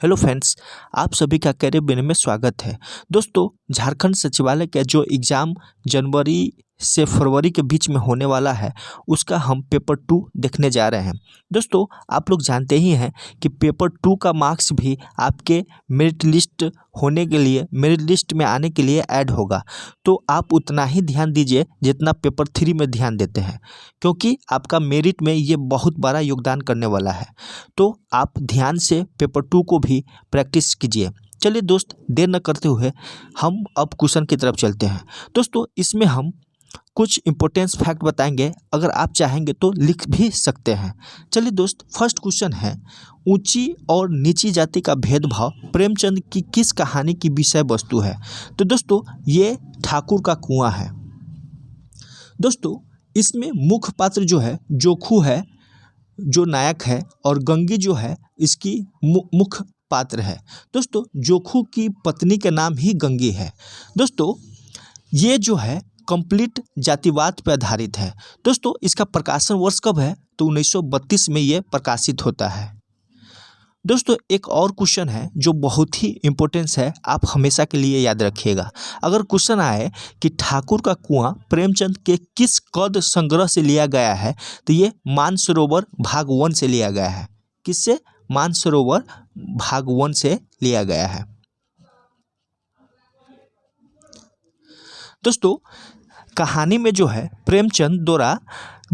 Hello friends, आप सभी का करियर बिन में स्वागत है। दोस्तों, झारखंड सचिवालय का जो एग्ज़ाम जनवरी से फरवरी के बीच में होने वाला है, उसका हम पेपर 2 देखने जा रहे हैं। दोस्तों, आप लोग जानते ही हैं कि पेपर 2 का मार्क्स भी आपके मेरिट लिस्ट होने के लिए, मेरिट लिस्ट में आने के लिए ऐड होगा। तो आप उतना ही ध्यान दीजिए जितना पेपर 3 में ध्यान देते हैं, क्योंकि आपका मेरिट में ये बहुत बड़ा योगदान करने वाला है। तो आप ध्यान से पेपर 2 को भी प्रैक्टिस कीजिए। चलिए दोस्त, देर न करते हुए हम अब क्वेश्चन की तरफ चलते हैं। दोस्तों, इसमें हम कुछ इंपॉर्टेंस फैक्ट बताएंगे, अगर आप चाहेंगे तो लिख भी सकते हैं। चलिए दोस्त, फर्स्ट क्वेश्चन है, ऊंची और नीची जाति का भेदभाव प्रेमचंद की किस कहानी की विषय वस्तु है? तो दोस्तों, ये ठाकुर का कुआं है। दोस्तों, इसमें मुख्य पात्र जो है जोखू है, जो नायक है, और गंगी जो है इसकी मुख्य पात्र है। दोस्तों, जोखू की पत्नी का नाम ही गंगी है। दोस्तों, ये जो है कंप्लीट जातिवाद पर आधारित है। दोस्तों, इसका प्रकाशन वर्ष कब है? तो 1932 में ये प्रकाशित होता है। दोस्तों, एक और क्वेश्चन है जो बहुत ही इम्पोर्टेंस है, आप हमेशा के लिए याद रखिएगा। अगर क्वेश्चन आए कि ठाकुर का कुआं प्रेमचंद के किस गद्य संग्रह से लिया गया है, तो ये मानसरोवर भाग 1 से लिया गया है। किससे? मानसरोवर भाग 1 से लिया गया है। दोस्तों, कहानी में जो है प्रेमचंद द्वारा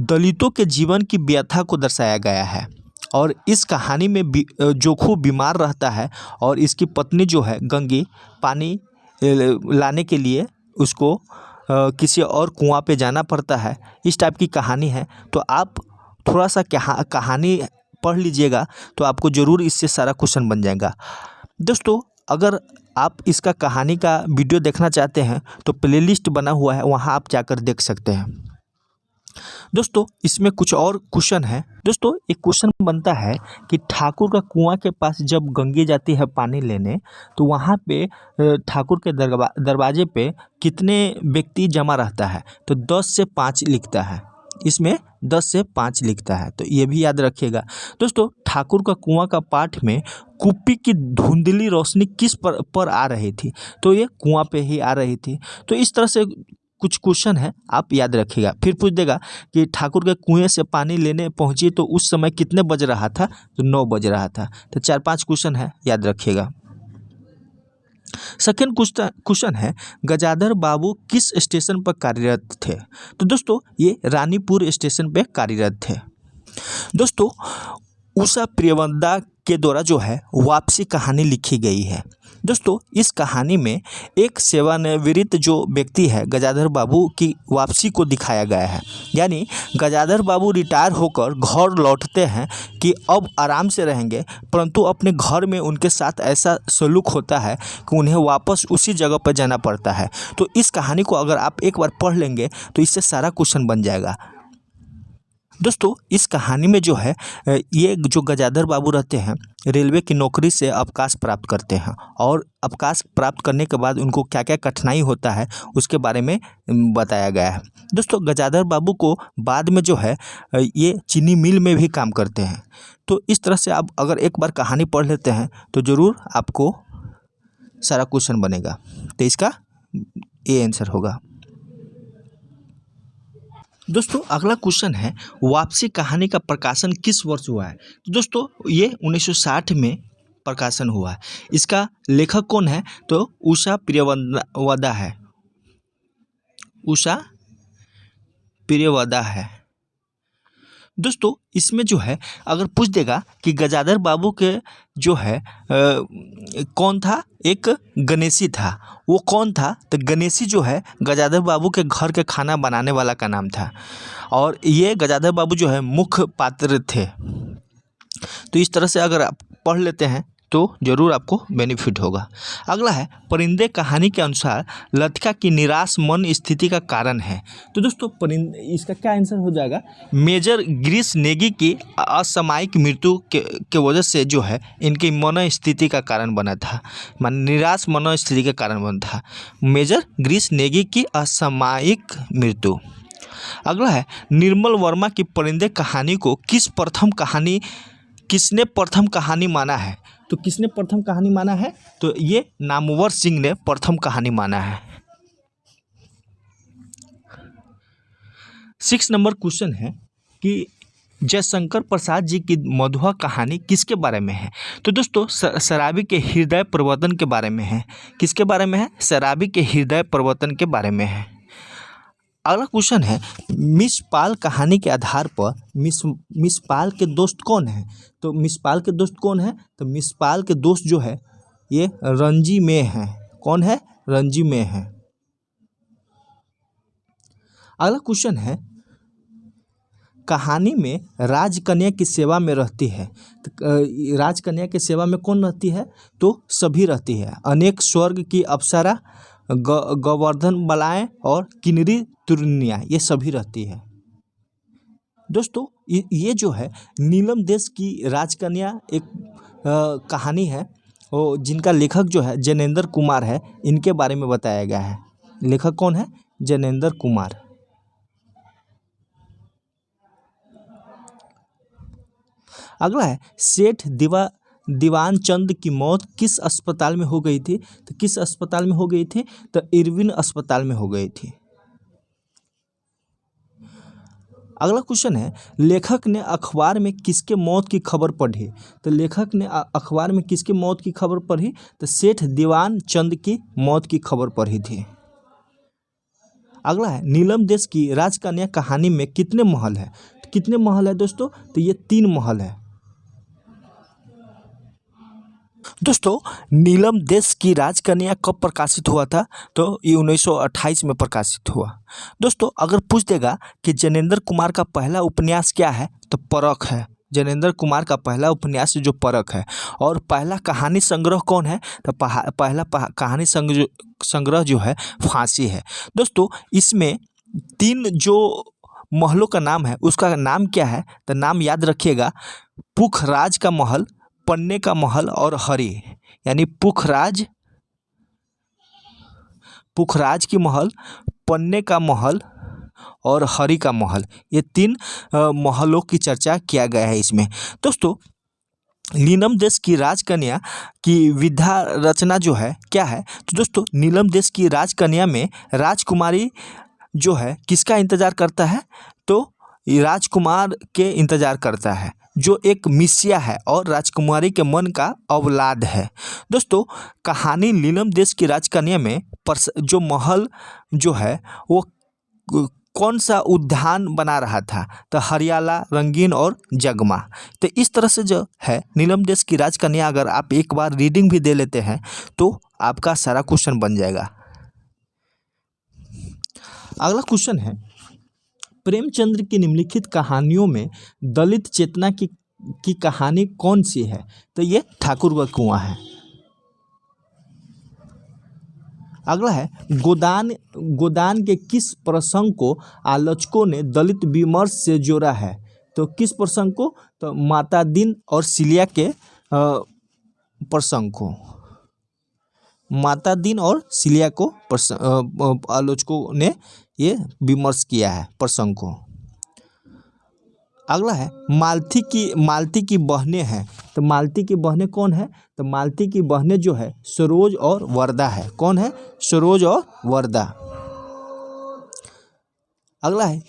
दलितों के जीवन की व्यथा को दर्शाया गया है, और इस कहानी में जोखू बीमार रहता है और इसकी पत्नी जो है गंगी पानी लाने के लिए उसको किसी और कुआं पे जाना पड़ता है। इस टाइप की कहानी है। तो आप थोड़ा सा कहानी पढ़ लीजिएगा तो आपको ज़रूर इससे सारा क्वेश्चन बन जाएगा। दोस्तों, अगर आप इसका कहानी का वीडियो देखना चाहते हैं तो प्लेलिस्ट बना हुआ है, वहां आप जाकर देख सकते हैं। दोस्तों, इसमें कुछ और क्वेश्चन है। दोस्तों, एक क्वेश्चन बनता है कि ठाकुर का कुआं के पास जब गंगी जाती है पानी लेने, तो वहां पे ठाकुर के दरवाजे पे कितने व्यक्ति जमा रहता है? तो 10 से 5 लिखता है। इसमें 10 से 5 लिखता है, तो ये भी याद रखिएगा। दोस्तों, ठाकुर का कुआं का पाठ में कुप्पी की धुंधली रोशनी किस पर आ रही थी? तो ये कुआं पे ही आ रही थी। तो इस तरह से कुछ क्वेश्चन है, आप याद रखिएगा। फिर पूछ देगा कि ठाकुर के कुएं से पानी लेने पहुंची तो उस समय कितने बज रहा था? तो 9 बज रहा था। तो 4-5 क्वेश्चन है, याद रखिएगा। सेकेंड क्वेश्चन है, गजाधर बाबू किस स्टेशन पर कार्यरत थे? तो दोस्तों, ये रानीपुर स्टेशन पे कार्यरत थे। दोस्तों, उषा प्रियवदा के द्वारा जो है वापसी कहानी लिखी गई है। दोस्तों, इस कहानी में एक सेवानिवृत्त जो व्यक्ति है गजाधर बाबू की वापसी को दिखाया गया है। यानी गजाधर बाबू रिटायर होकर घर लौटते हैं कि अब आराम से रहेंगे, परंतु अपने घर में उनके साथ ऐसा सलूक होता है कि उन्हें वापस उसी जगह पर जाना पड़ता है। तो इस कहानी को अगर आप एक बार पढ़ लेंगे तो इससे सारा क्वेश्चन बन जाएगा। दोस्तों, इस कहानी में जो है ये जो गजाधर बाबू रहते हैं रेलवे की नौकरी से अवकाश प्राप्त करते हैं, और अवकाश प्राप्त करने के बाद उनको क्या क्या कठिनाई होता है उसके बारे में बताया गया है। दोस्तों, गजाधर बाबू को बाद में जो है ये चीनी मिल में भी काम करते हैं। तो इस तरह से आप अगर एक बार कहानी पढ़ लेते हैं तो ज़रूर आपको सारा क्वेश्चन बनेगा। तो इसका ये आंसर होगा। दोस्तों, अगला क्वेश्चन है, वापसी कहानी का प्रकाशन किस वर्ष हुआ है? तो दोस्तों, ये 1960 में प्रकाशन हुआ है। इसका लेखक कौन है? तो उषा प्रियवदा है। उषा प्रियवदा है। दोस्तों, इसमें जो है अगर पूछ देगा कि गजाधर बाबू के जो है कौन था? एक गणेशी था। वो कौन था? तो गणेशी जो है गजाधर बाबू के घर के खाना बनाने वाला का नाम था, और ये गजाधर बाबू जो है मुख्य पात्र थे। तो इस तरह से अगर आप पढ़ लेते हैं तो ज़रूर आपको बेनिफिट होगा। अगला है, परिंदे कहानी के अनुसार लतिका की निराश मन स्थिति का कारण है। तो दोस्तों, इसका क्या आंसर हो जाएगा? मेजर ग्रीस नेगी की असामयिक मृत्यु के वजह से जो है इनकी मन स्थिति का कारण बना था, निराश मन स्थिति का कारण बना था। मेजर ग्रीस नेगी की असामयिक मृत्यु। अगला है, निर्मल वर्मा की परिंदे कहानी को किसने प्रथम कहानी माना है? तो किसने प्रथम कहानी माना है? तो ये नामवर सिंह ने प्रथम कहानी माना है। 6 नंबर क्वेश्चन है कि जयशंकर प्रसाद जी की मधुआ कहानी किसके बारे में है? तो दोस्तों शराबी के हृदय परिवर्तन के बारे में है। किसके बारे में है? शराबी के हृदय परिवर्तन के बारे में है। अगला क्वेश्चन है मिस पाल कहानी के आधार पर मिस पाल के दोस्त कौन है? तो मिस पाल के दोस्त कौन है? तो मिस पाल के दोस्त जो है ये रंजी में है। कौन है? रंजी में है। अगला क्वेश्चन है कहानी में राजकन्या की सेवा में रहती है। तो राजकन्या की सेवा में कौन रहती है? तो सभी रहती है। अनेक स्वर्ग की अप्सरा, गोवर्धन बलाएं और किन्नरी तुरनिया, ये सभी रहती है। दोस्तों ये जो है नीलम देश की राजकन्या एक कहानी है और जिनका लेखक जो है जैनेंद्र कुमार है, इनके बारे में बताया गया है। लेखक कौन है? जैनेंद्र कुमार। अगला है सेठ दीवान चंद की मौत किस अस्पताल में हो गई थी? तो किस अस्पताल में हो गई थी? तो इरविन अस्पताल में हो गई थी। अगला क्वेश्चन है लेखक ने अखबार में किसके मौत की खबर पढ़ी? तो लेखक ने अखबार में किसकी मौत की खबर पढ़ी? तो सेठ दीवान चंद की मौत की खबर पढ़ी थी। अगला है नीलम देश की राजकन्या कहानी में कितने महल है? तो कितने महल है दोस्तों? तो ये 3 महल है। दोस्तों नीलम देश की राजकन्या कब प्रकाशित हुआ था? तो ये 1928 में प्रकाशित हुआ। दोस्तों अगर पूछ देगा कि जैनेंद्र कुमार का पहला उपन्यास क्या है? तो परख है। जैनेंद्र कुमार का पहला उपन्यास जो परख है। और पहला कहानी संग्रह कौन है? तो पहला कहानी संग्रह जो है फांसी है। दोस्तों इसमें 3 जो महलों का नाम है उसका नाम क्या है? तो नाम याद रखिएगा, पुखराज का महल, पन्ने का महल और हरि, यानी पुखराज की महल, पन्ने का महल और हरि का महल, ये 3 महलों की चर्चा किया गया है इसमें। दोस्तों नीलम देश की राजकन्या की विधा रचना जो है क्या है? तो दोस्तों नीलम देश की राजकन्या में राजकुमारी जो है किसका इंतजार करता है? तो राजकुमार के इंतजार करता है जो एक मिसिया है और राजकुमारी के मन का औलाद है। दोस्तों कहानी नीलम देश की राजकन्या में जो महल जो है वो कौन सा उद्यान बना रहा था? तो हरियाला, रंगीन और जगमा। तो इस तरह से जो है नीलम देश की राजकन्या अगर आप एक बार रीडिंग भी दे लेते हैं तो आपका सारा क्वेश्चन बन जाएगा। अगला क्वेश्चन है प्रेमचंद्र की निम्नलिखित कहानियों में दलित चेतना की कहानी कौन सी है? तो ये ठाकुर व कुआं है। अगला है गोदान के किस प्रसंग को आलोचकों ने दलित विमर्श से जोड़ा है? तो किस प्रसंग को? तो माता दीन और सिलिया के प्रसंग को। माता दीन और सिलिया को आलोचकों ने ये विमर्श किया है प्रसंग को। अगला है मालती की बहनें हैं। तो मालती की बहनें कौन है? तो मालती की बहनें जो है सरोज और वरदा है। कौन है? सरोज और वरदा। अगला है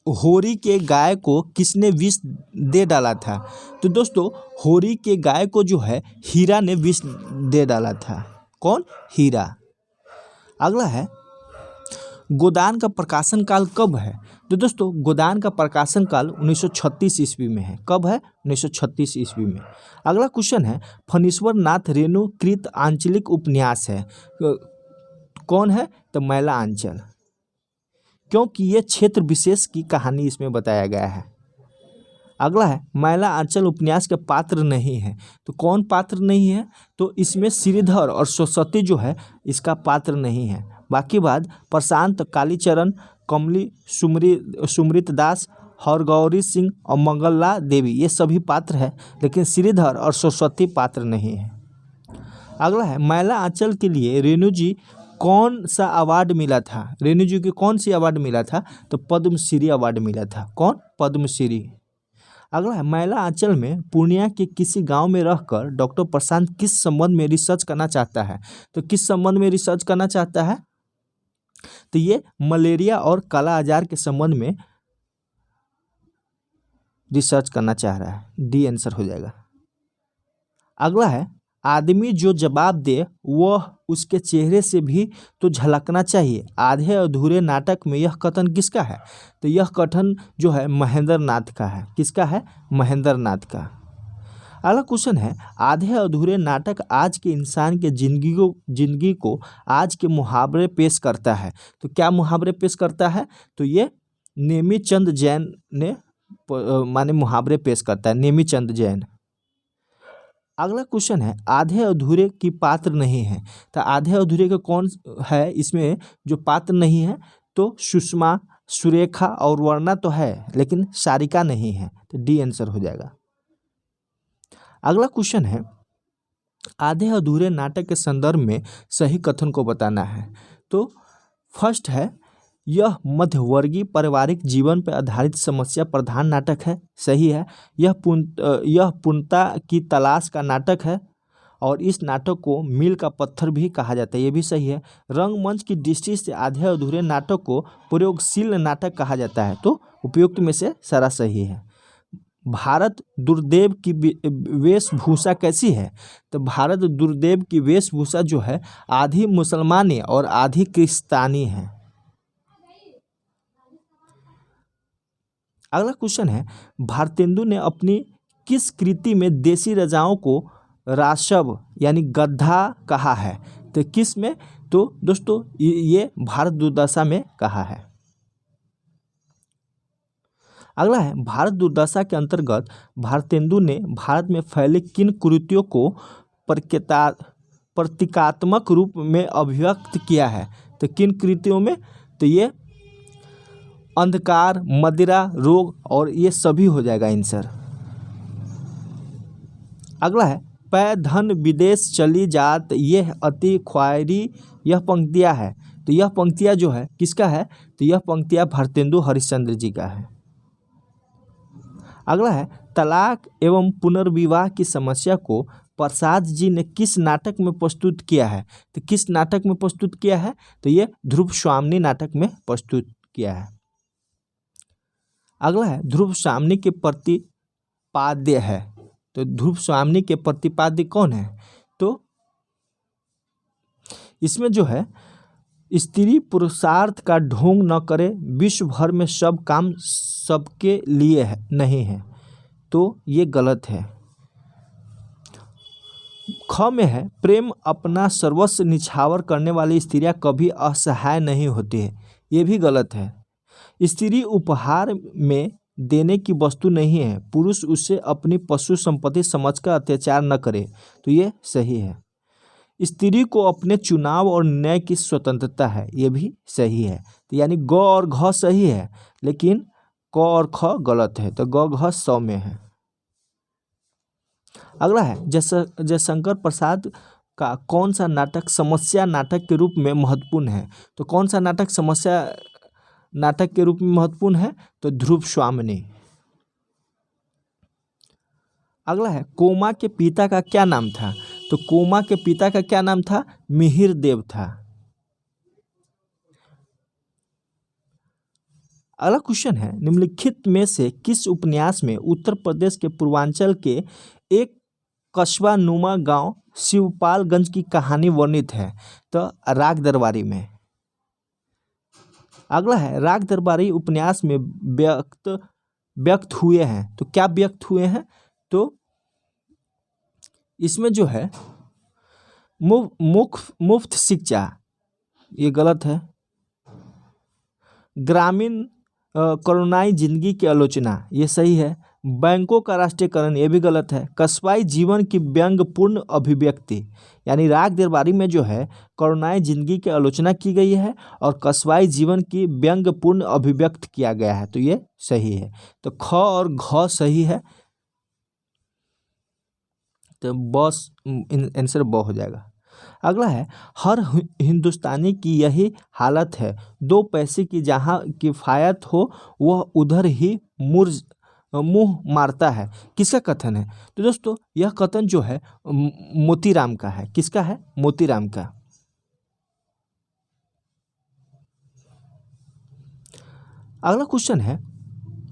होरी के गाय को किसने विष दे डाला था? तो दोस्तों होरी के गाय को जो है हीरा ने विष दे डाला था। कौन? हीरा। अगला है गोदान का प्रकाशन काल कब है? तो दोस्तों गोदान का प्रकाशन काल 1936 ईस्वी में है। कब है? 1936 ईस्वी में। अगला क्वेश्चन है फणीश्वर नाथ रेणु कृत आंचलिक उपन्यास है। कौन है? तो मैला आंचल, क्योंकि ये क्षेत्र विशेष की कहानी इसमें बताया गया है। अगला है मैला आंचल उपन्यास के पात्र नहीं है। तो कौन पात्र नहीं है? तो इसमें श्रीधर और सरस्वती जो है इसका पात्र नहीं है। बाकी बाद प्रशांत, कालीचरण, कमली, सुमृत दास, हरगौरी सिंह और मंगलला देवी ये सभी पात्र हैं, लेकिन श्रीधर और सरस्वती पात्र नहीं है। अगला है मैला आंचल के लिए रेणु जी कौन सा अवार्ड मिला था? रेणु जी को कौन सी अवार्ड मिला था? तो पद्मश्री अवार्ड मिला था। कौन? पद्मश्री। अगला है, मैला आंचल में पूर्णिया के किसी गांव में रहकर डॉक्टर प्रशांत किस संबंध में रिसर्च करना चाहता है? तो किस संबंध में रिसर्च करना चाहता है? तो ये मलेरिया और काला आजार के संबंध में रिसर्च करना चाह रहा है। डी आंसर हो जाएगा। अगला है, आदमी जो जवाब दे वह उसके चेहरे से भी तो झलकना चाहिए। आधे अधूरे नाटक में यह कथन किसका है? तो यह कथन जो है महेंद्र नाथ का है। किसका है? महेंद्र नाथ का। अगला क्वेश्चन है, आधे अधूरे नाटक आज के इंसान के जिंदगी को आज के मुहावरे पेश करता है। तो क्या मुहावरे पेश करता है? तो ये नेमीचंद जैन ने माने मुहावरे पेश करता है, नेमीचंद जैन। अगला क्वेश्चन है, आधे अधूरे की पात्र नहीं है। तो आधे अधूरे का कौन है इसमें जो पात्र नहीं है? तो सुषमा, सुरेखा और वर्णा तो है, लेकिन सारिका नहीं है। तो डी आंसर हो जाएगा। अगला क्वेश्चन है, आधे अधूरे नाटक के संदर्भ में सही कथन को बताना है। तो फर्स्ट है, यह मध्यवर्गीय पारिवारिक जीवन पर आधारित समस्या प्रधान नाटक है। सही है। यह पूर्णता की तलाश का नाटक है और इस नाटक को मील का पत्थर भी कहा जाता है। ये भी सही है। रंगमंच की दृष्टि से आधे अधूरे नाटक को प्रयोगशील नाटक कहा जाता है। तो उपयुक्त में से सारा सही है। भारत दुर्देव की वेशभूषा कैसी है? तो भारत दुर्देव की वेशभूषा जो है आधी मुसलमानी और आधी क्रिस्तानी है। अगला क्वेश्चन है, भारतेंदु ने अपनी किस कृति में देसी राजाओं को राशव यानी गद्दा कहा है? तो किस में? तो दोस्तों ये भारत दुर्दशा में कहा है। अगला है, भारत दुर्दशा के अंतर्गत भारतेंदु ने भारत में फैले किन कुरीतियों को प्रतीकात्मक रूप में अभिव्यक्त किया है? तो किन कृतियों में? तो ये अंधकार, मदिरा, रोग और ये सभी हो जाएगा आंसर। अगला है, पै धन विदेश चली जात यह अति ख्वारी, यह पंक्तियाँ है। तो यह पंक्तियाँ जो है किसका है? तो यह पंक्तियाँ भारतेंदु हरिश्चंद्र जी का है। अगला है, तलाक एवं पुनर्विवाह की समस्या को प्रसाद जी ने किस नाटक में प्रस्तुत किया है? तो किस नाटक में प्रस्तुत किया है? तो ये ध्रुव स्वामिनी नाटक में प्रस्तुत किया है। अगला है, ध्रुव स्वामिनी के प्रतिपाद्य है। तो ध्रुव स्वामिनी के प्रतिपाद्य कौन है? तो इसमें जो है, स्त्री पुरुषार्थ का ढोंग न करे, विश्व भर में सब काम सबके लिए है नहीं है। तो ये गलत है। ख में है, प्रेम अपना सर्वस्व निछावर करने वाली स्त्रियां कभी असहाय नहीं होती है। ये भी गलत है। स्त्री उपहार में देने की वस्तु नहीं है, पुरुष उसे अपनी पशु संपत्ति समझकर अत्याचार न करे। तो ये सही है। स्त्री को अपने चुनाव और न्याय की स्वतंत्रता है। ये भी सही है। तो यानी ग और घ सही है, लेकिन क और ख गलत है। तो ग घ 100 में है। अगला है, जयशंकर प्रसाद का कौन सा नाटक समस्या नाटक के रूप में महत्वपूर्ण है? तो कौन सा नाटक समस्या नाटक के रूप में महत्वपूर्ण है? तो ध्रुव स्वामिनी। अगला है, कोमा के पिता का क्या नाम था? तो कोमा के पिता का क्या नाम था? मिहिर देव था। अगला क्वेश्चन है, निम्नलिखित में से किस उपन्यास में उत्तर प्रदेश के पूर्वांचल के एक कस्बा नुमा गांव शिवपालगंज की कहानी वर्णित है? तो राग दरबारी में। अगला है, राग दरबारी उपन्यास में व्यक्त हुए हैं। तो क्या व्यक्त हुए हैं? तो इसमें जो है मुफ्त शिक्षा, ये गलत है। ग्रामीण करुणाई जिंदगी की आलोचना, ये सही है। बैंकों का राष्ट्रीयकरण, ये भी गलत है। कस्बाई जीवन की व्यंग्यपूर्ण अभिव्यक्ति, यानी राग दरबारी में जो है करुणाई जिंदगी की आलोचना की गई है और कस्बाई जीवन की व्यंग्यपूर्ण अभिव्यक्त किया गया है। तो ये सही है। तो ख और घ सही है। तो बस आंसर ब हो जाएगा। अगला है, हर हिंदुस्तानी की यही हालत है, 2 पैसे की जहाँ किफ़ायत हो वह उधर ही मुंह मारता है, किसका कथन है? तो दोस्तों यह कथन जो है मोतीराम का है। किसका है? मोतीराम का। अगला क्वेश्चन है,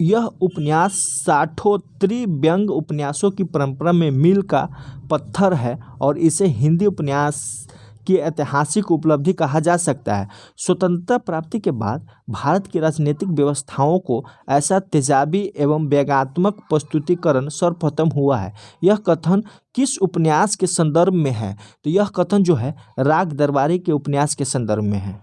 यह उपन्यास साठोत्तरी व्यंग उपन्यासों की परंपरा में मील का पत्थर है और इसे हिंदी उपन्यास की ऐतिहासिक उपलब्धि कहा जा सकता है। स्वतंत्रता प्राप्ति के बाद भारत की राजनीतिक व्यवस्थाओं को ऐसा तेजाबी एवं व्यंग्यात्मक प्रस्तुतिकरण सर्वप्रथम हुआ है। यह कथन किस उपन्यास के संदर्भ में है? तो यह कथन जो है राग दरबारी के उपन्यास के संदर्भ में है।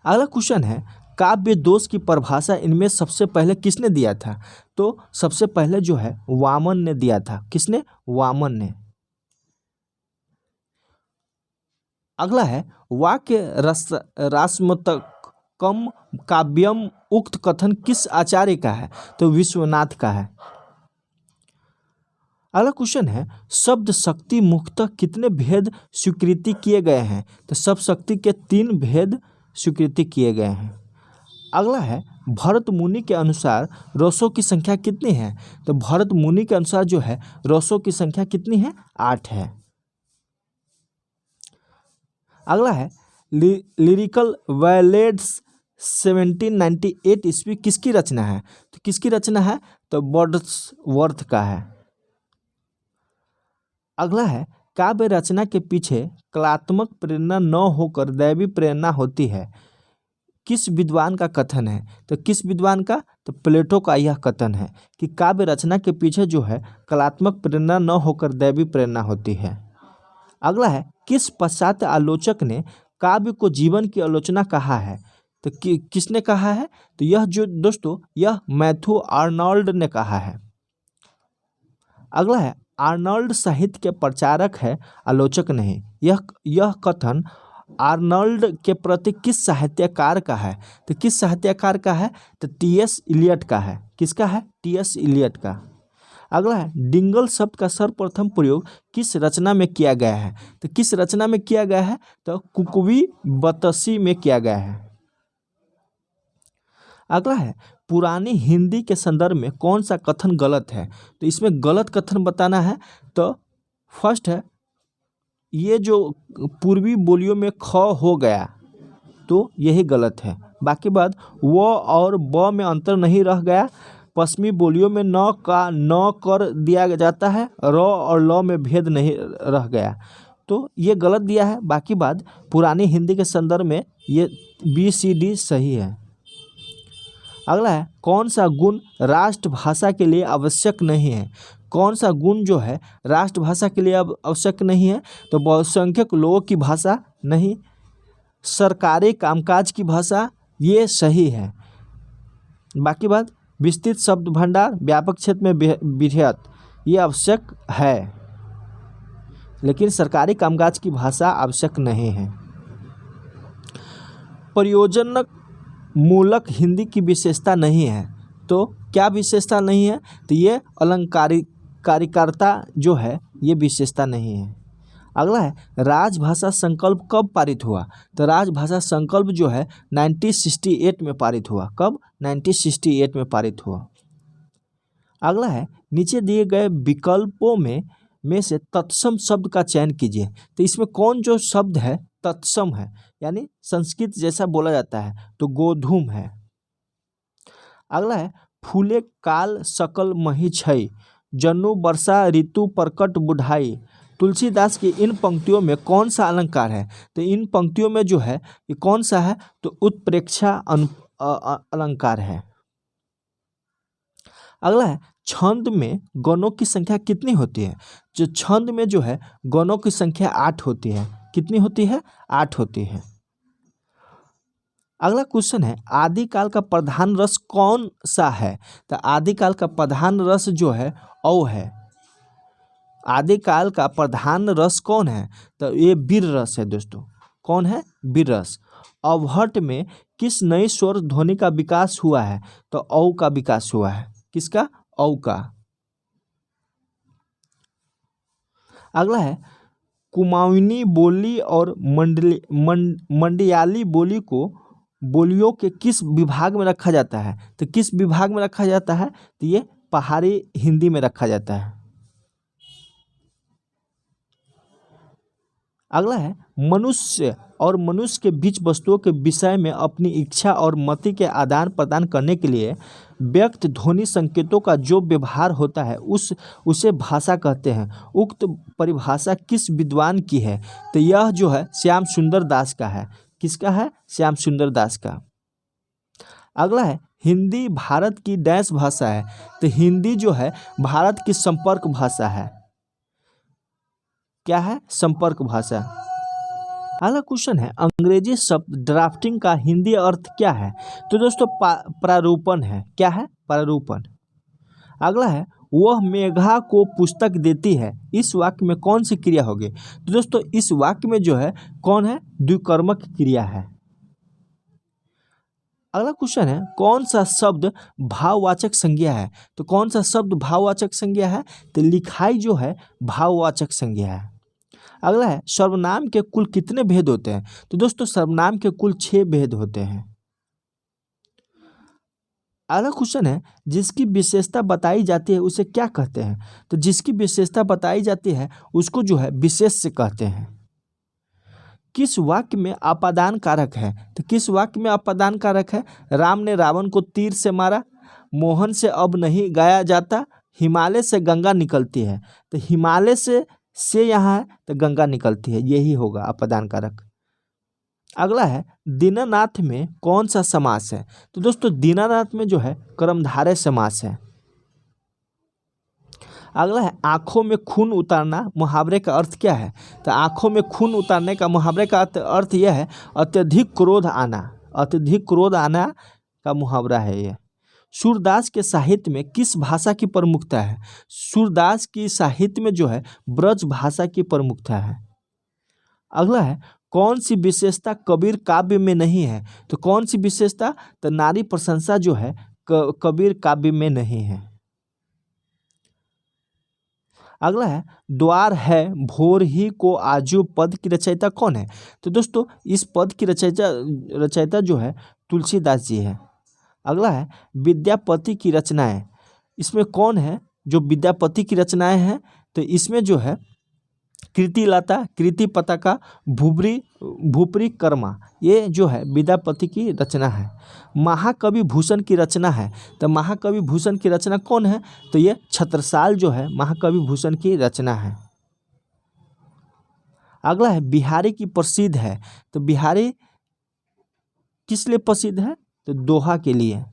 अगला क्वेश्चन है, काव्य दोष की परिभाषा इनमें सबसे पहले किसने दिया था? तो सबसे पहले जो है वामन ने दिया था। किसने? वामन ने। अगला है, वाक्य रासमतकम काव्यम उक्त कथन किस आचार्य का है? तो विश्वनाथ का है। अगला क्वेश्चन है, शब्द शक्ति मुख्यतः कितने भेद स्वीकृति किए गए हैं? तो शब्द शक्ति के 3 भेद स्वीकृति किए गए हैं। अगला है, भरत मुनि के अनुसार रसों की संख्या कितनी है? तो भरत मुनि के अनुसार जो है रसों की संख्या कितनी है? 8 है। अगला है, लिरिकल बैलेड्स 1798 ईस्वी किसकी रचना है? तो किसकी रचना है? तो वर्ड्सवर्थ का है। अगला है, काव्य रचना के पीछे कलात्मक प्रेरणा न होकर दैवी प्रेरणा होती है, किस विद्वान का कथन है? तो किस विद्वान का? तो प्लेटो का यह कथन है कि काव्य रचना के पीछे जो है कलात्मक प्रेरणा न होकर दैवी प्रेरणा होती है। अगला है, किस पाश्चात्य आलोचक ने काव्य को जीवन की आलोचना कहा है? तो किसने कहा है? तो यह जो दोस्तों यह मैथ्यू आर्नोल्ड ने कहा है। अगला है, आर्नोल्ड साहित्य के प्रचारक है, आलोचक नहीं। यह कथन आर्नोल्ड के प्रति किस साहित्यकार का है? तो किस साहित्यकार का है? तो टी.एस. इलियट का है। किसका है? टी.एस. इलियट का। अगला है, डिंगल शब्द का सर्वप्रथम प्रयोग किस रचना में किया गया है? तो किस रचना में किया गया है? तो कुकवी बतसी में किया गया है। अगला है, पुरानी हिंदी के संदर्भ में कौन सा कथन गलत है? तो इसमें गलत कथन बताना है। तो फर्स्ट है, ये जो पूर्वी बोलियों में ख हो गया तो यही गलत है। बाकी बात व और ब में अंतर नहीं रह गया। पश्चिमी बोलियों में न का न कर दिया जाता है, र और ल में भेद नहीं रह गया, तो ये गलत दिया है। बाकी बात पुरानी हिंदी के संदर्भ में ये BCD सही है। अगला है, कौन सा गुण राष्ट्रभाषा के लिए आवश्यक नहीं है? कौन सा गुण जो है राष्ट्रभाषा के लिए आवश्यक नहीं है? तो बहुसंख्यक लोगों की भाषा नहीं, सरकारी कामकाज की भाषा, ये सही है। बाकी बात विस्तृत शब्द भंडार, व्यापक क्षेत्र में विधेयत, ये आवश्यक है, लेकिन सरकारी कामकाज की भाषा आवश्यक नहीं है। प्रयोजनक मूलक हिंदी की विशेषता नहीं है, तो क्या विशेषता नहीं है? तो ये अलंकारिकता जो है ये विशेषता नहीं है। अगला है, राजभाषा संकल्प कब पारित हुआ? तो राजभाषा संकल्प जो है 1968 में पारित हुआ। कब? 1968 में पारित हुआ। अगला है, नीचे दिए गए विकल्पों में से तत्सम शब्द का चयन कीजिए। तो इसमें कौन जो शब्द है तत्सम है, यानी संस्कृत जैसा बोला जाता है? तो गोधूम है। अगला है, फूले काल सकल मही छई, जनु वर्षा ऋतु प्रकट बुढ़ाई। तुलसीदास की इन पंक्तियों में कौन सा अलंकार है? तो इन पंक्तियों में जो है ये कौन सा है? तो उत्प्रेक्षा अलंकार है। अगला है, छंद में गणों की संख्या कितनी होती है? जो छंद में जो है गणों की संख्या 8 होती है। कितनी होती है? 8 होती है। अगला क्वेश्चन है, आदिकाल का प्रधान रस कौन सा है? तो आदिकाल का प्रधान रस जो है औ है। आदिकाल का प्रधान रस कौन है? तो ये वीर रस है दोस्तों। कौन है? वीर रस। अवहट में किस नई स्वर ध्वनि का विकास हुआ है? तो औ का विकास हुआ है। किसका? औ का। अगला है, कुमाऊनी बोली और मंडियाली बोली को बोलियों के किस विभाग में रखा जाता है? तो किस विभाग में रखा जाता है? तो ये पहाड़ी हिंदी में रखा जाता है। अगला है मनुष्य और मनुष्य के बीच वस्तुओं के विषय में अपनी इच्छा और मति के आदान प्रदान करने के लिए व्यक्त ध्वनि संकेतों का जो व्यवहार होता है उसे भाषा कहते हैं। उक्त परिभाषा किस विद्वान की है? तो यह जो है श्याम सुंदर दास का है। किसका है? श्याम सुंदर दास का। अगला है हिंदी भारत की डैश भाषा है? तो हिंदी जो है भारत की संपर्क भाषा है। क्या है? संपर्क भाषा। अगला क्वेश्चन है अंग्रेजी शब्द ड्राफ्टिंग का हिंदी अर्थ क्या है? तो दोस्तों प्रारूपण है। क्या है? प्रारूपण। अगला है वह मेघा को पुस्तक देती है, इस वाक्य में कौन सी क्रिया होगी? तो दोस्तों इस वाक्य में जो है कौन है? द्विकर्मक क्रिया है। अगला क्वेश्चन है कौन सा शब्द भाववाचक संज्ञा है? तो कौन सा शब्द भाववाचक संज्ञा है? तो लिखाई जो है भाववाचक संज्ञा है। अगला है सर्वनाम के कुल कितने भेद होते हैं? तो दोस्तों सर्वनाम के कुल 6 भेद होते हैं। अगला क्वेश्चन है जिसकी विशेषता बताई जाती है उसे क्या कहते हैं? तो जिसकी विशेषता बताई जाती है उसको जो है विशेष्य कहते हैं। किस वाक्य में अपादान कारक है? तो किस वाक्य में अपादान कारक है? राम ने रावण को तीर से मारा, मोहन से अब नहीं गाया जाता, हिमालय से गंगा निकलती है। तो हिमालय से यहाँ है तो गंगा निकलती है, यही होगा अपादान कारक। अगला है दीनानाथ में कौन सा समास है? तो दोस्तों दीनानाथ में जो है कर्मधारय समास है। अगला है आंखों में खून उतारना मुहावरे का अर्थ क्या है? तो आंखों में खून उतारने का मुहावरे का अर्थ यह है अत्यधिक क्रोध आना। अत्यधिक क्रोध आना का मुहावरा है यह। सूरदास के साहित्य में किस भाषा की प्रमुखता है? सूरदास की साहित्य में जो है ब्रज भाषा की प्रमुखता है। अगला है कौन सी विशेषता कबीर काव्य में नहीं है? तो कौन सी विशेषता? तो नारी प्रशंसा जो है कबीर काव्य में नहीं है। अगला है द्वार है भोर ही को आजू पद की रचयिता कौन है? तो दोस्तों इस पद की रचयिता जो है तुलसीदास जी है। अगला है विद्यापति की रचनाएं, इसमें कौन है जो विद्यापति की रचनाएं हैं? तो इसमें जो है कृतिलता, कृति पताका, भूपरी कर्मा, ये जो है विद्यापति की रचना है। महाकवि भूषण की रचना है, तो महाकवि भूषण की रचना कौन है? तो ये छत्रसाल जो है महाकवि भूषण की रचना है। अगला है बिहारी की प्रसिद्ध है, तो बिहारी किस लिए प्रसिद्ध है? तो दोहा के लिए।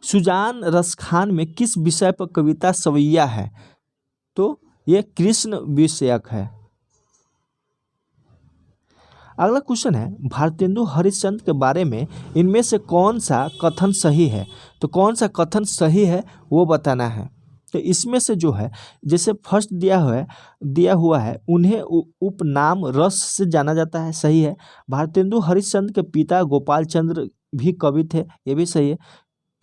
सुजान रसखान में किस विषय पर कविता सवैया है? तो ये कृष्ण विषयक है। अगला क्वेश्चन है भारतेंदु हरिश्चंद्र के बारे में इनमें से कौन सा कथन सही है? तो कौन सा कथन सही है वो बताना है। तो इसमें से जो है जैसे फर्स्ट दिया हुआ है उन्हें उपनाम रस से जाना जाता है, सही है। भारतेंदु हरिश्चंद्र के पिता गोपाल चंद्र भी कवि थे, ये भी सही है।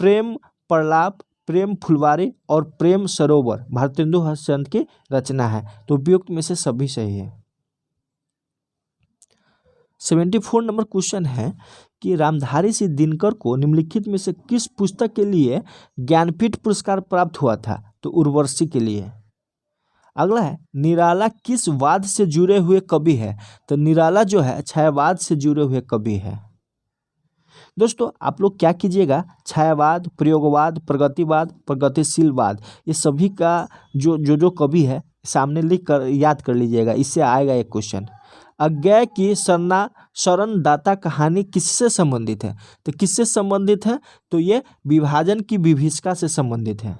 प्रेम प्रलाप, प्रेम फुलवारी और प्रेम सरोवर भारतेंदु हरिश्चंद्र की रचना है, तो उपयुक्त में से सभी सही है। 74 नंबर क्वेश्चन है कि रामधारी सिंह दिनकर को निम्नलिखित में से किस पुस्तक के लिए ज्ञानपीठ पुरस्कार प्राप्त हुआ था? तो उर्वशी के लिए। अगला है निराला किस वाद से जुड़े हुए कवि है? तो निराला जो है छायावाद से जुड़े हुए कवि है। दोस्तों आप लोग क्या कीजिएगा, छायावाद, प्रयोगवाद, प्रगतिवाद, प्रगतिशीलवाद, ये सभी का जो कवि है सामने लिख कर याद कर लीजिएगा, इससे आएगा एक क्वेश्चन। अज्ञेय की शरणदाता कहानी किससे संबंधित है? तो किससे संबंधित है? तो ये विभाजन की विभीषिका से संबंधित है।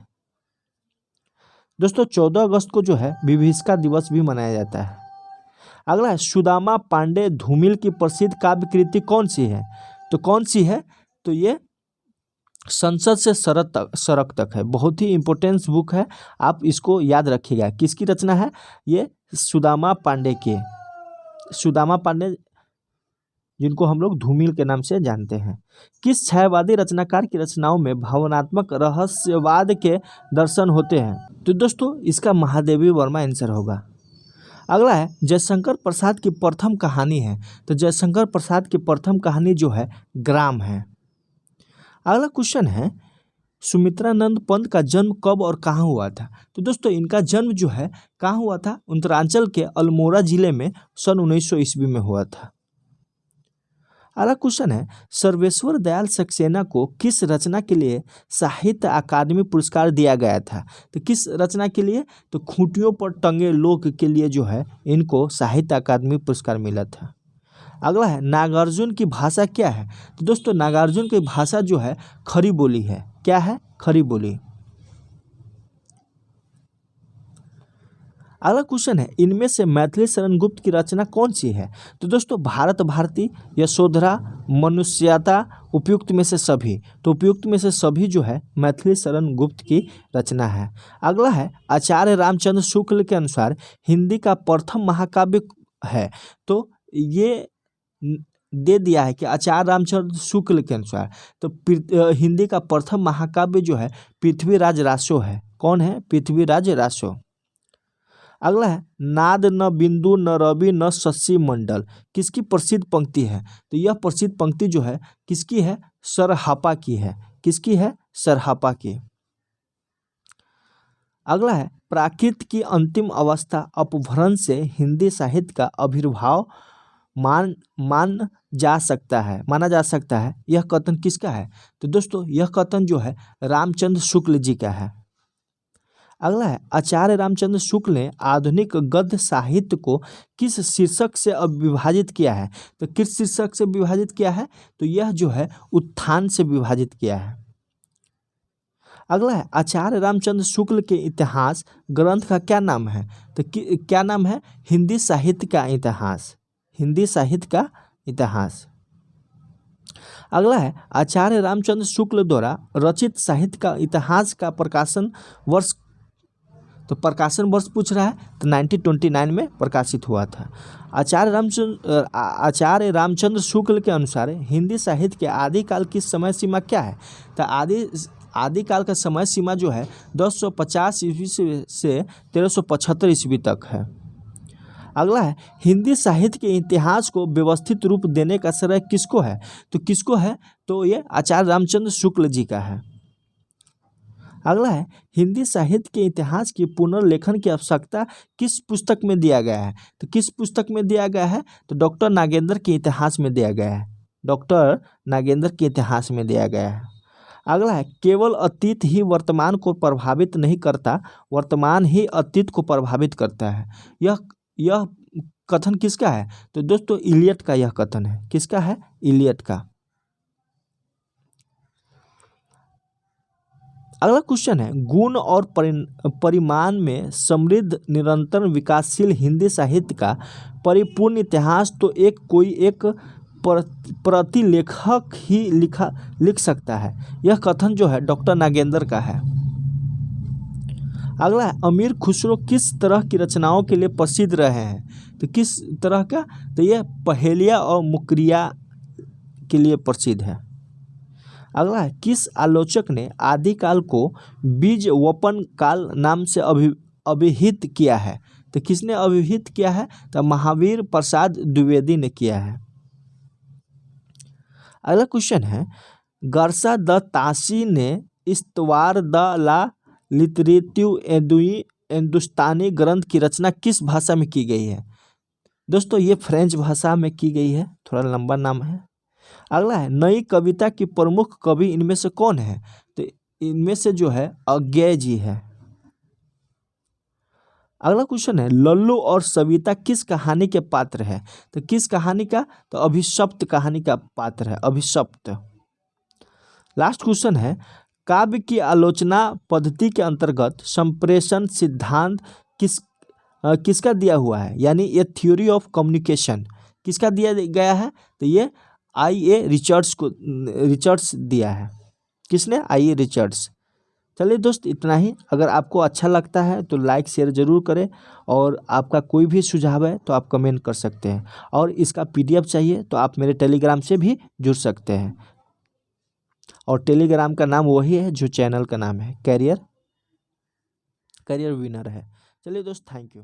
दोस्तों 14 अगस्त को जो है विभीषिका दिवस भी मनाया जाता है। अगला है सुदामा पांडे धूमिल की प्रसिद्ध काव्य कृति कौन सी है? तो कौन सी है? तो ये संसद से सड़क तक है, बहुत ही इंपॉर्टेंट बुक है, आप इसको याद रखिएगा। किसकी रचना है? ये सुदामा पांडे की। सुदामा पांडे जिनको हम लोग धूमिल के नाम से जानते हैं। किस छायावादी रचनाकार की रचनाओं में भावनात्मक रहस्यवाद के दर्शन होते हैं? तो दोस्तों इसका महादेवी वर्मा आंसर होगा। अगला है जयशंकर प्रसाद की प्रथम कहानी है, तो जयशंकर प्रसाद की प्रथम कहानी जो है ग्राम है। अगला क्वेश्चन है सुमित्रानंद पंत का जन्म कब और कहाँ हुआ था? तो दोस्तों इनका जन्म जो है कहाँ हुआ था? उत्तरांचल के अल्मोड़ा जिले में सन 1900 ईस्वी में हुआ था। अगला क्वेश्चन है सर्वेश्वर दयाल सक्सेना को किस रचना के लिए साहित्य अकादमी पुरस्कार दिया गया था? तो किस रचना के लिए? तो खूंटियों पर टंगे लोग के लिए जो है इनको साहित्य अकादमी पुरस्कार मिला था। अगला है नागार्जुन की भाषा क्या है? तो दोस्तों नागार्जुन की भाषा जो है खड़ी बोली है। क्या है? खड़ी बोली। अगला क्वेश्चन है इनमें से मैथिली शरण गुप्त की रचना कौन सी है? तो दोस्तों भारत भारती, यशोधरा, मनुष्यता, उपयुक्त में से सभी। तो उपयुक्त में से सभी जो है मैथिली शरण गुप्त की रचना है। अगला है आचार्य रामचंद्र शुक्ल के अनुसार हिंदी का प्रथम महाकाव्य है। तो ये दे दिया है कि आचार्य रामचंद्र शुक्ल के अनुसार तो हिंदी का प्रथम महाकाव्य जो है पृथ्वीराज रासो है। कौन है? पृथ्वीराज रासो। अगला है नाद न बिंदु न रवि न शशि मंडल किसकी प्रसिद्ध पंक्ति है? तो यह प्रसिद्ध पंक्ति जो है किसकी है? सरहापा की है। किसकी है? सरहापा की। अगला है प्राकृत की अंतिम अवस्था अपभ्रंश से हिंदी साहित्य का आविर्भाव माना जा सकता है। यह कथन किसका है? तो दोस्तों यह कथन जो है रामचंद्र शुक्ल जी का है। अगला है आचार्य रामचंद्र शुक्ल ने आधुनिक गद्य साहित्य को किस शीर्षक से विभाजित किया है? तो किस शीर्षक से विभाजित किया है? तो यह जो है उत्थान से विभाजित किया है। अगला है आचार्य रामचंद्र शुक्ल के इतिहास ग्रंथ का क्या नाम है? तो क्या नाम है? हिंदी साहित्य का इतिहास। हिंदी साहित्य का इतिहास। अगला है आचार्य रामचंद्र शुक्ल द्वारा रचित साहित्य का इतिहास का प्रकाशन वर्ष। तो प्रकाशन वर्ष पूछ रहा है तो 1929 में प्रकाशित हुआ था। आचार्य रामचंद्र शुक्ल के अनुसार हिंदी साहित्य के आदिकाल की समय सीमा क्या है? तो आदिकाल का समय सीमा जो है 1050 ईस्वी से 1375 ईस्वी तक है। अगला है हिंदी साहित्य के इतिहास को व्यवस्थित रूप देने का श्रेय किसको है? तो किसको है? तो ये आचार्य रामचंद्र शुक्ल जी का है। अगला है हिंदी साहित्य के इतिहास की पुनर्लेखन की आवश्यकता किस पुस्तक में दिया गया है? तो किस पुस्तक में दिया गया है? तो डॉक्टर नागेंद्र के इतिहास में दिया गया है। डॉक्टर नागेंद्र के इतिहास में दिया गया है। अगला है केवल अतीत ही वर्तमान को प्रभावित नहीं करता, वर्तमान ही अतीत को प्रभावित करता है। यह कथन किसका है? तो दोस्तों इलियट का यह कथन है। किसका है? इलियट का। अगला क्वेश्चन है गुण और परिमाण में समृद्ध निरंतर विकासशील हिंदी साहित्य का परिपूर्ण इतिहास तो कोई एक प्रतिलेखक ही लिख सकता है। यह कथन जो है डॉक्टर नागेंद्र का है। अगला है अमीर खुसरो किस तरह की रचनाओं के लिए प्रसिद्ध रहे हैं? तो किस तरह का? तो यह पहेलिया और मुकरिया के लिए प्रसिद्ध है। अगला है किस आलोचक ने आदिकाल को बीज वपन काल नाम से अभिहित किया है? तो किसने अभिहित किया है? तो महावीर प्रसाद द्विवेदी ने किया है। अगला क्वेश्चन है गर्सा द तासी ने इस्तवार द ला लिटरेटिव हिंदुस्तानी ग्रंथ की रचना किस भाषा में की गई है? दोस्तों ये फ्रेंच भाषा में की गई है। थोड़ा लंबा नाम है। अगला है नई कविता की प्रमुख कवि इनमें से कौन है? तो इनमें से जो है अज्ञेय जी है। अगला क्वेश्चन है लल्लू और सविता किस कहानी के पात्र है? तो किस कहानी का? तो अभिशप्त कहानी का पात्र है। अभिशप्त। लास्ट क्वेश्चन है काव्य की आलोचना पद्धति के अंतर्गत संप्रेषण सिद्धांत किसका दिया हुआ है? यानी ये थ्योरी ऑफ कम्युनिकेशन किसका दिया गया है? तो ये I.A. रिचर्ड्स दिया है। किसने? I.A. रिचर्ड्स। चलिए दोस्त इतना ही। अगर आपको अच्छा लगता है तो लाइक शेयर ज़रूर करें और आपका कोई भी सुझाव है तो आप कमेंट कर सकते हैं। और इसका PDF चाहिए तो आप मेरे टेलीग्राम से भी जुड़ सकते हैं। और टेलीग्राम का नाम वही है जो चैनल का नाम है, कैरियर विनर है। चलिए दोस्त, थैंक यू।